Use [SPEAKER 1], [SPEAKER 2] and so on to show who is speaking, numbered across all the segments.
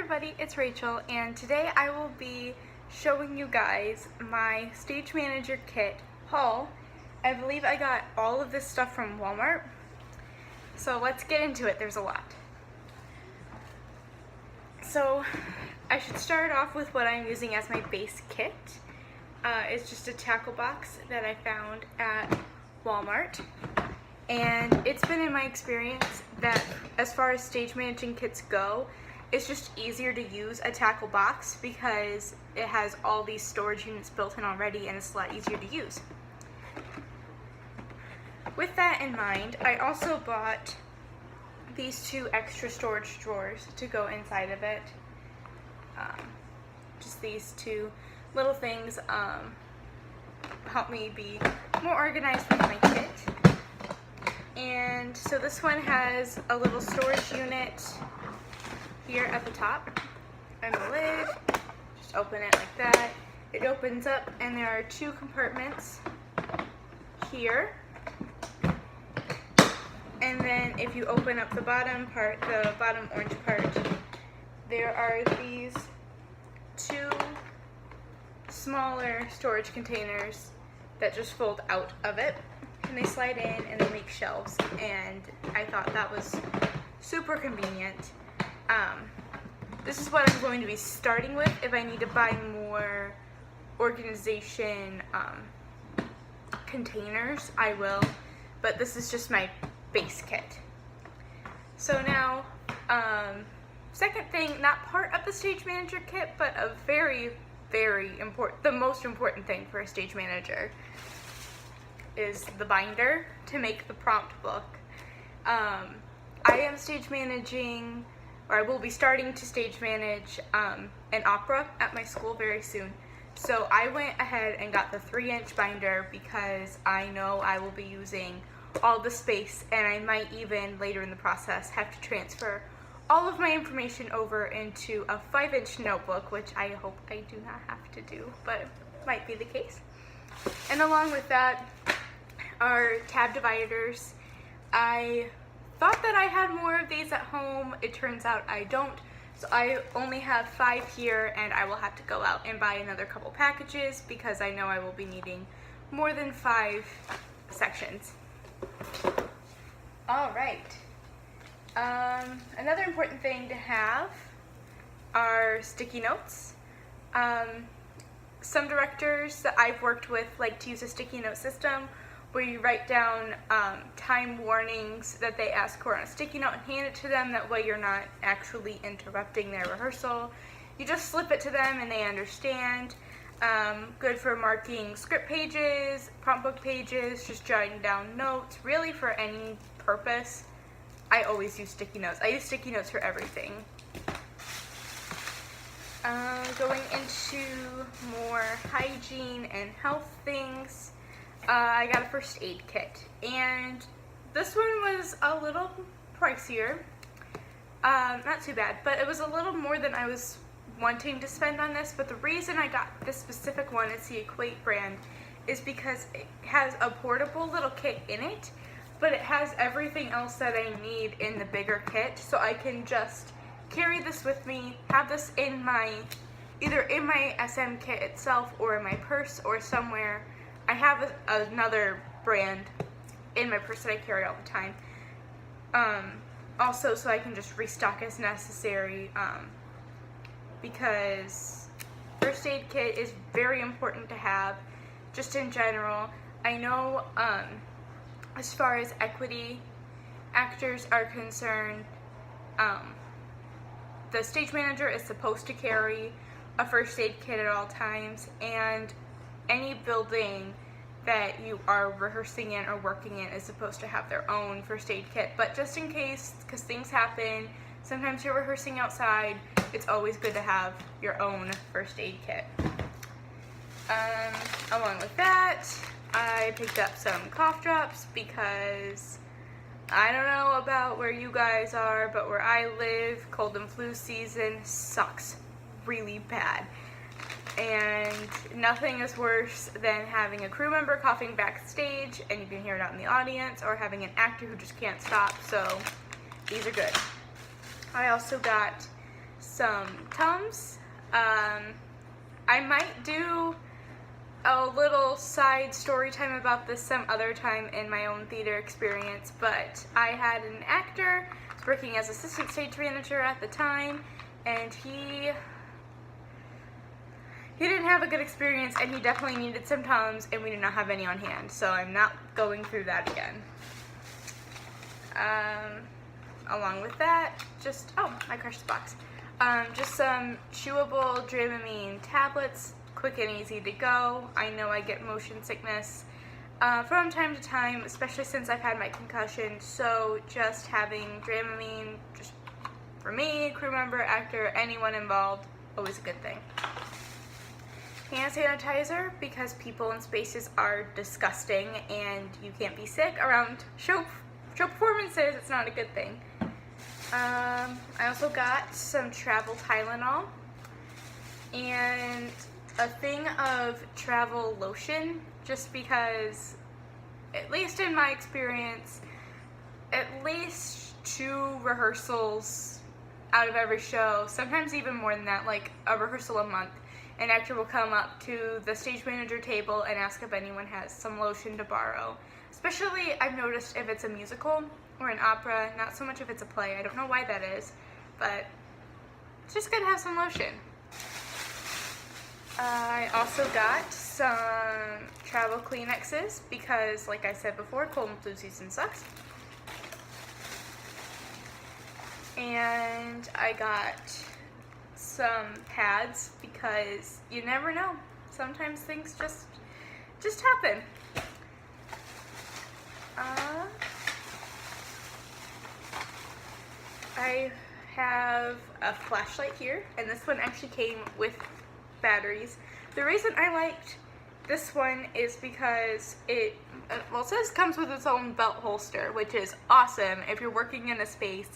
[SPEAKER 1] everybody, it's Rachel, and today I will be showing you guys my Stage Manager kit haul. I believe I got all of this stuff from Walmart, so let's get into it. There's a lot. So I should start off with what I'm using as my base kit. It's just a tackle box that I found at Walmart. And it's been in my experience that as far as stage managing kits go, it's just easier to use a tackle box because it has all these storage units built in already and it's a lot easier to use. With that in mind, I also bought these two extra storage drawers to go inside of it. Just these two little things help me be more organized with my kit. And so this one has a little storage unit here at the top and the lid. Just open it like that. It opens up and there are two compartments here. And then if you open up the bottom part, the bottom orange part, there are these two smaller storage containers that just fold out of it. And they slide in and they make shelves, and I thought that was super convenient. This is what I'm going to be starting with. If I need to buy more organization containers, I will, but this is just my base kit. So now, second thing, not part of the Stage Manager kit, but a very, very important, the most important thing for a stage manager is the binder to make the prompt book. I am stage managing, or I will be starting to stage manage an opera at my school very soon. So I went ahead and got the 3-inch binder because I know I will be using all the space, and I might even later in the process have to transfer all of my information over into a 5-inch notebook, which I hope I do not have to do, but it might be the case. And along with that are tab dividers. I thought that I had more of these at home. It turns out I don't. So I only have 5 here, and I will have to go out and buy another couple packages because I know I will be needing more than 5 sections. All right. Another important thing to have are sticky notes. Some directors that I've worked with like to use a sticky note system where you write down time warnings that they ask for on a sticky note and hand it to them. That way you're not actually interrupting their rehearsal. You just slip it to them and they understand. Good for marking script pages, prompt book pages, just jotting down notes, really for any purpose. I always use sticky notes. I use sticky notes for everything. Going into more hygiene and health things, I got a first aid kit, and this one was a little pricier. Not too bad, but it was a little more than I was wanting to spend on this. But the reason I got this specific one, it's the Equate brand, is because it has a portable little kit in it, but it has everything else that I need in the bigger kit, so I can just carry this with me, have this in my, either in my SM kit itself or in my purse or somewhere. I have another brand in my purse that I carry all the time. Also, so I can just restock as necessary, because first aid kit is very important to have, just in general. I know, as far as equity actors are concerned, the stage manager is supposed to carry a first aid kit at all times, and any building that you are rehearsing in or working in is supposed to have their own first aid kit. But just in case, because things happen, sometimes you're rehearsing outside, it's always good to have your own first aid kit. Along with that, I picked up some cough drops because I don't know about where you guys are, but where I live, cold and flu season sucks really bad. And nothing is worse than having a crew member coughing backstage and you can hear it out in the audience, or having an actor who just can't stop, so these are good. I also got some Tums. I might do a little side story time about this some other time in my own theater experience, but I had an actor working as assistant stage manager at the time, and he didn't have a good experience, and he definitely needed some Tums, and we did not have any on hand, so I'm not going through that again. Along with that, just, oh, I crushed the box. Just some chewable Dramamine tablets, quick and easy to go. I know I get motion sickness from time to time, especially since I've had my concussion, so just having Dramamine, just for me, crew member, actor, anyone involved, always a good thing. Hand sanitizer, because people in spaces are disgusting and you can't be sick around show performances. It's not a good thing. I also got some travel Tylenol and a thing of travel lotion, just because, at least in my experience, at least 2 rehearsals out of every show, sometimes even more than that, like a rehearsal a month, an actor will come up to the stage manager table and ask if anyone has some lotion to borrow. Especially, I've noticed if it's a musical or an opera, not so much if it's a play. I don't know why that is, but it's just good to have some lotion. I also got some travel Kleenexes because, like I said before, cold and flu season sucks. And I got some pads because you never know. Sometimes things just happen. I have a flashlight here, and this one actually came with batteries. The reason I liked this one is because it says comes with its own belt holster, which is awesome if you're working in a space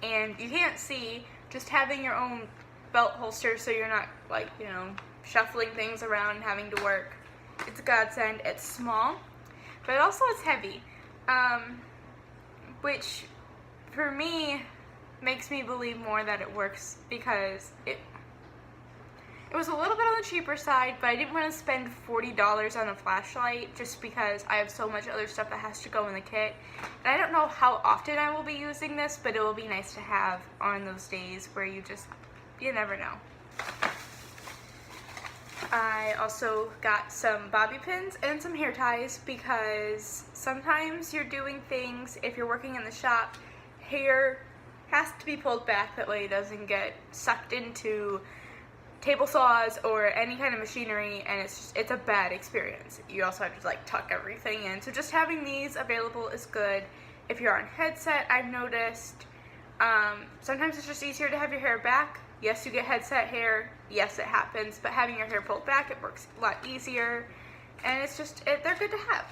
[SPEAKER 1] and you can't see. Just having your own belt holster so you're not, like, you know, shuffling things around and having to work. It's a godsend. It's small, but also it's heavy, which for me makes me believe more that it works, because it was a little bit on the cheaper side, but I didn't want to spend $40 on a flashlight just because I have so much other stuff that has to go in the kit. And I don't know how often I will be using this, but it will be nice to have on those days where you never know. I also got some bobby pins and some hair ties because sometimes you're doing things, if you're working in the shop, hair has to be pulled back, that way it doesn't get sucked into table saws or any kind of machinery, and it's a bad experience. You also have to, like, tuck everything in. So just having these available is good. If you're on headset, I've noticed sometimes it's just easier to have your hair back. Yes, you get headset hair. Yes, it happens. But having your hair pulled back, it works a lot easier. And it's just, they're good to have.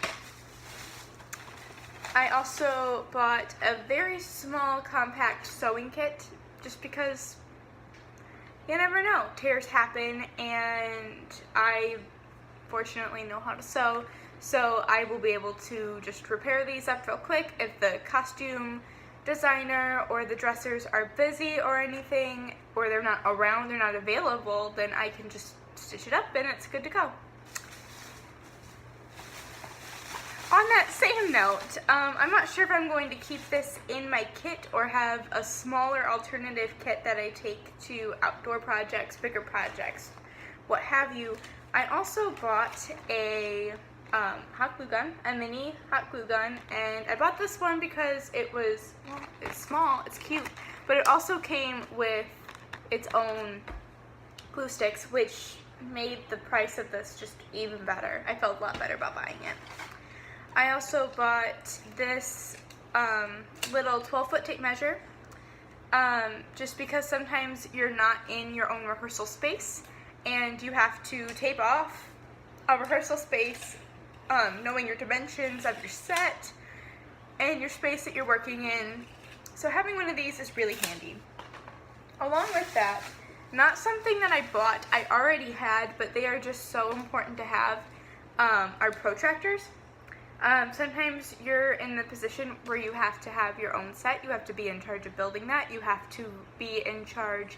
[SPEAKER 1] I also bought a very small compact sewing kit just because you never know. Tears happen, and I fortunately know how to sew, so I will be able to just repair these up real quick. If the costume designer or the dressers are busy or anything, or they're not around, they're not available, then I can just stitch it up and it's good to go. On that same note, I'm not sure if I'm going to keep this in my kit or have a smaller alternative kit that I take to outdoor projects, bigger projects, what have you. I also bought a hot glue gun, a mini hot glue gun, and I bought this one because it was, well, it's small, it's cute, but it also came with its own glue sticks, which made the price of this just even better. I felt a lot better about buying it. I also bought this little 12-foot tape measure, just because sometimes you're not in your own rehearsal space and you have to tape off a rehearsal space, knowing your dimensions of your set and your space that you're working in. So having one of these is really handy. Along with that, not something that I bought, I already had, but they are just so important to have, are protractors. Sometimes you're in the position where you have to have your own set. You have to be in charge of building that. You have to be in charge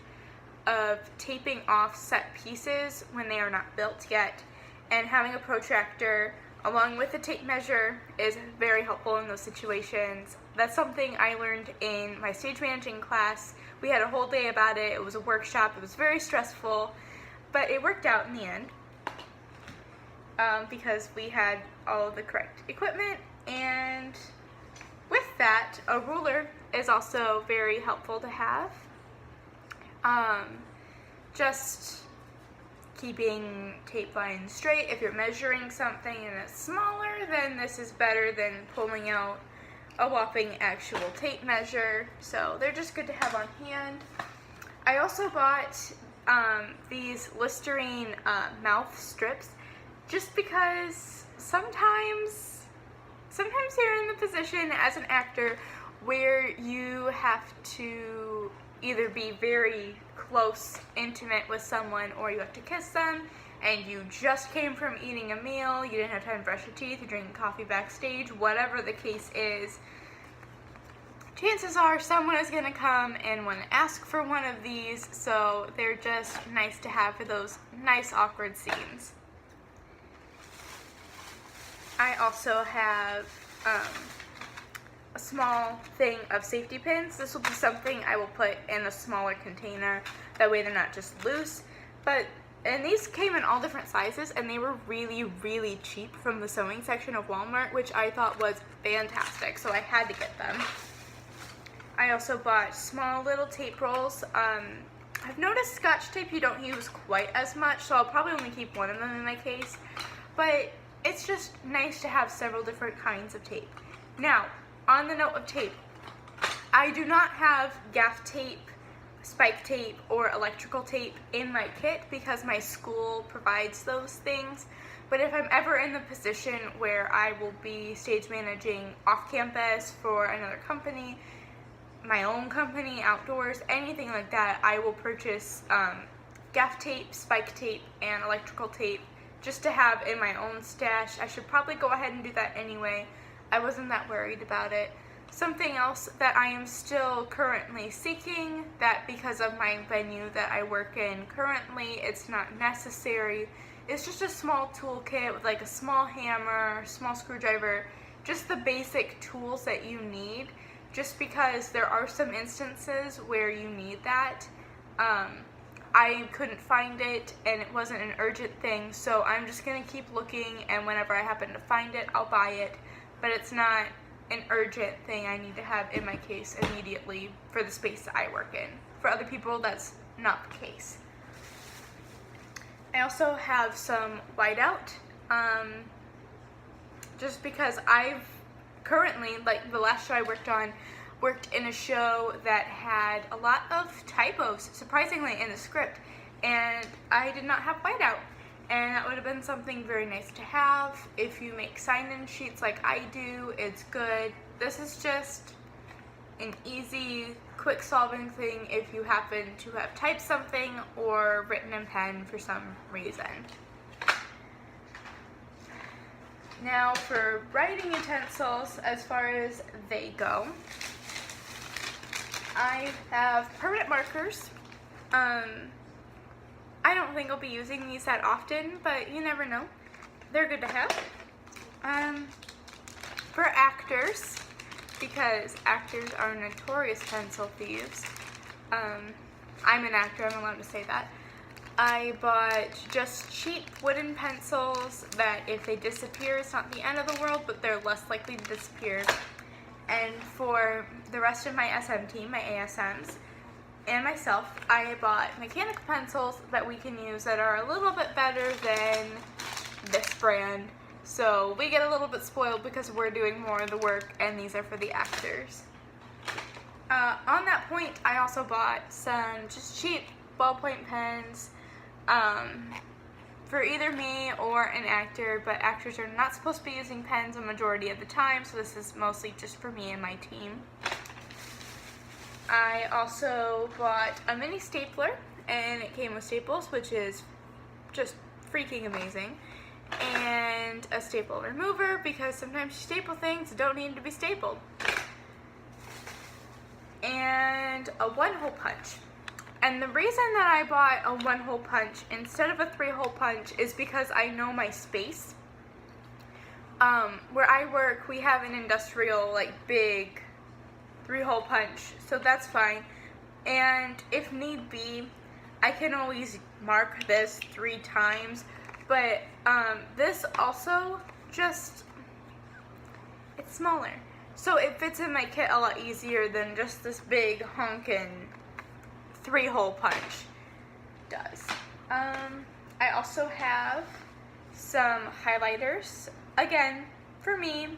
[SPEAKER 1] of taping off set pieces when they are not built yet, and having a protractor along with a tape measure is very helpful in those situations. That's something I learned in my stage managing class. We had a whole day about it. It was a workshop. It was very stressful, but it worked out in the end because we had all of the correct equipment. And with that, a ruler is also very helpful to have. Just keeping tape lines straight. If you're measuring something and it's smaller, then this is better than pulling out a whopping actual tape measure. So they're just good to have on hand. I also bought these Listerine mouth strips just because sometimes you're in the position as an actor where you have to either be very close, intimate with someone, or you have to kiss them, and you just came from eating a meal, you didn't have time to brush your teeth, you're drinking coffee backstage, whatever the case is, chances are someone is going to come and want to ask for one of these, so they're just nice to have for those nice awkward scenes. I also have a small thing of safety pins. This will be something I will put in a smaller container, that way they're not just loose. And these came in all different sizes, and they were really, really cheap from the sewing section of Walmart, which I thought was fantastic, so I had to get them. I also bought small little tape rolls. I've noticed Scotch tape you don't use quite as much, so I'll probably only keep one of them in my case, but it's just nice to have several different kinds of tape. Now, on the note of tape, I do not have gaff tape, spike tape, or electrical tape in my kit because my school provides those things. But if I'm ever in the position where I will be stage managing off campus for another company, my own company, outdoors, anything like that, I will purchase gaff tape, spike tape, and electrical tape just to have in my own stash. I should probably go ahead and do that anyway. I wasn't that worried about it. Something else that I am still currently seeking, that because of my venue that I work in currently, it's not necessary, is just a small toolkit with like a small hammer, small screwdriver, just the basic tools that you need, just because there are some instances where you need that. I couldn't find it, and it wasn't an urgent thing, so I'm just going to keep looking, and whenever I happen to find it, I'll buy it. But it's not an urgent thing I need to have in my case immediately for the space that I work in. For other people, that's not the case. I also have some whiteout, just because I've currently, like the last show I worked on, worked in a show that had a lot of typos, surprisingly, in the script, and I did not have whiteout. And that would have been something very nice to have. If you make sign-in sheets like I do, it's good. This is just an easy, quick solving thing if you happen to have typed something or written in pen for some reason. Now for writing utensils, as far as they go, I have permanent markers. I don't think I'll be using these that often, but you never know. They're good to have. For actors, because actors are notorious pencil thieves, I'm an actor, I'm allowed to say that, I bought just cheap wooden pencils that if they disappear, it's not the end of the world, but they're less likely to disappear. And for the rest of my SM team, my ASMs, and myself, I bought mechanical pencils that we can use that are a little bit better than this brand. So we get a little bit spoiled because we're doing more of the work, and these are for the actors. On that point, I also bought some just cheap ballpoint pens for either me or an actor, but actors are not supposed to be using pens a majority of the time, so this is mostly just for me and my team. I also bought a mini stapler, and it came with staples, which is just freaking amazing, and a staple remover, because sometimes you staple things that don't need to be stapled, and a one-hole punch. And the reason that I bought a 1-hole punch instead of a 3-hole punch is because I know my space. Where I work, we have an industrial, like, big 3-hole punch, so that's fine. And if need be, I can always mark this 3 times, but this also just, it's smaller. So it fits in my kit a lot easier than just this big honkin' 3-hole punch does. I also have some highlighters. Again, for me,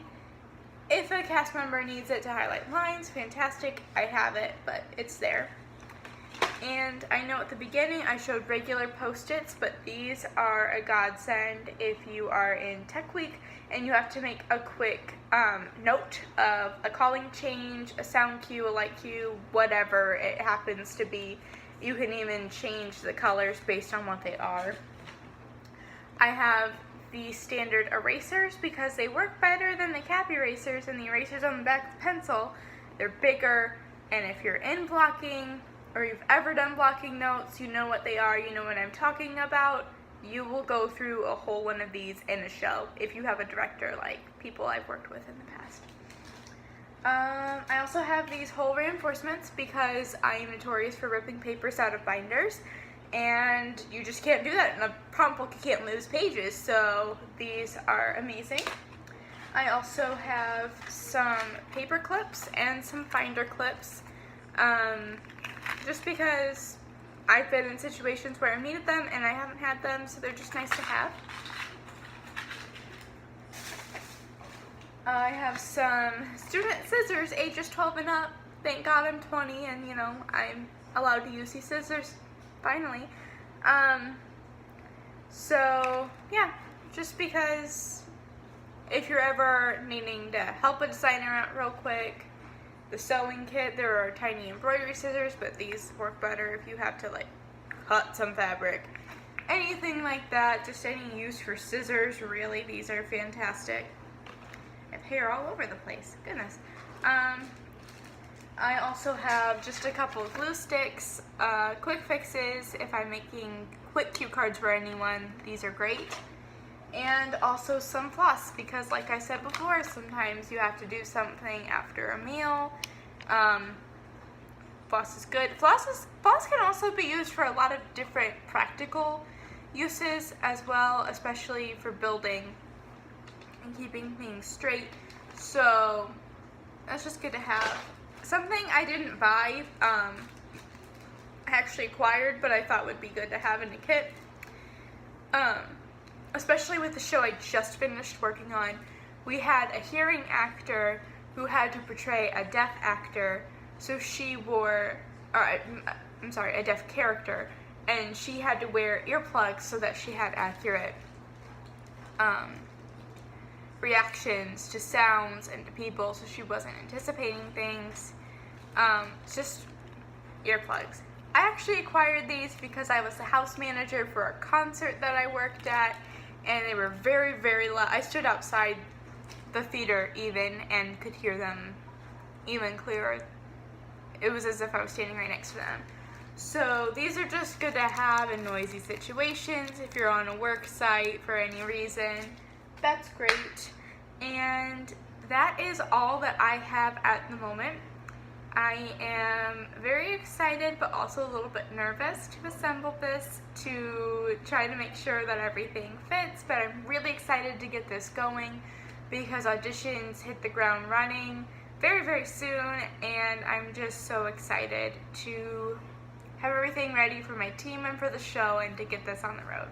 [SPEAKER 1] if a cast member needs it to highlight lines, fantastic, I have it, but it's there. And I know at the beginning I showed regular Post-its, but these are a godsend if you are in Tech Week and you have to make a quick note of a calling change, a sound cue, a light cue, whatever it happens to be. You can even change the colors based on what they are. I have the standard erasers because they work better than the cap erasers, and the erasers on the back of the pencil, they're bigger, and if you're in blocking or you've ever done blocking notes, you know what they are, you know what I'm talking about. You will go through a whole one of these in a show if you have a director like people I've worked with in the past. I also have these hole reinforcements because I am notorious for ripping papers out of binders, and you just can't do that in a prompt book. You can't lose pages, so these are amazing. I also have some paper clips and some binder clips, just because I've been in situations where I needed them and I haven't had them, so they're just nice to have. I have some student scissors, ages 12 and up. Thank God I'm 20 and, you know, I'm allowed to use these scissors, finally. So, yeah, just because if you're ever needing to help a designer out real quick, the sewing kit, there are tiny embroidery scissors, but these work better if you have to, like, cut some fabric. Anything like that, just any use for scissors, really, these are fantastic. I have hair all over the place, goodness. I also have just a couple of glue sticks, quick fixes if I'm making quick cue cards for anyone, these are great. And also some floss, because like I said before, sometimes you have to do something after a meal. Floss is good. Floss can also be used for a lot of different practical uses as well, especially for building and keeping things straight. So that's just good to have. Something I didn't buy, I actually acquired, but I thought would be good to have in a kit. Especially with the show I just finished working on, we had a hearing actor who had to portray a deaf actor, so she wore, a deaf character, and she had to wear earplugs so that she had accurate reactions to sounds and to people, so she wasn't anticipating things. Just earplugs. I actually acquired these because I was the house manager for a concert that I worked at, and they were very, very loud. I stood outside the theater even and could hear them even clearer. It was as if I was standing right next to them. So these are just good to have in noisy situations. If you're on a work site for any reason, that's great. And that is all that I have at the moment. I am very excited but also a little bit nervous to assemble this, to try to make sure that everything fits, but I'm really excited to get this going because auditions hit the ground running very, very soon, and I'm just so excited to have everything ready for my team and for the show and to get this on the road.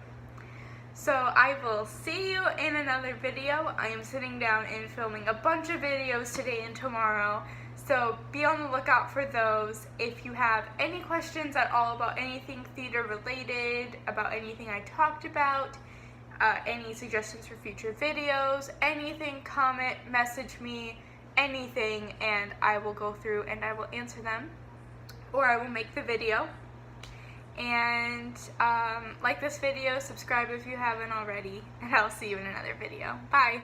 [SPEAKER 1] So I will see you in another video. I am sitting down and filming a bunch of videos today and tomorrow, so be on the lookout for those. If you have any questions at all about anything theater related, about anything I talked about, any suggestions for future videos, anything, comment, message me, anything, and I will go through and I will answer them, or I will make the video. And like this video, subscribe if you haven't already, and I'll see you in another video. Bye!